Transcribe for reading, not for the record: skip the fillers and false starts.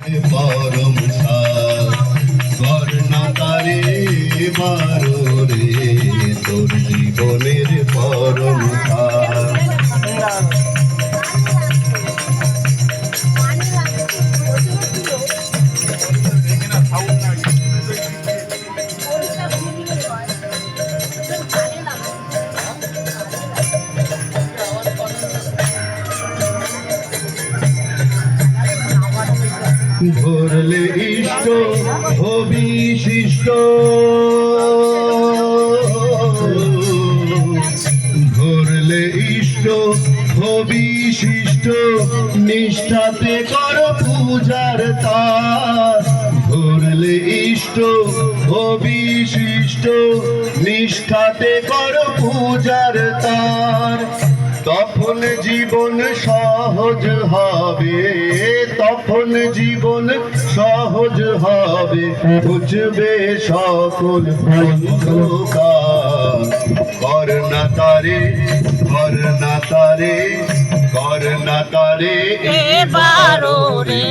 পরম করোনা তারে মারো রে তোর জীবনের পরম ধরলে ইষ্ট হবি শিষ্ট ধরলে ইষ্ট হবি শিষ্ট নিষ্ঠাতে কর পূজার তার ধরলে ইষ্ট হবি শিষ্ট নিষ্ঠাতে কর পূজার তার তখন জীবন সহজ হবে তখন জীবন সহজ হবে বুঝবে সকল অন্ধকার করোনা তারে করোনা তারে করোনা তারে এবারো রে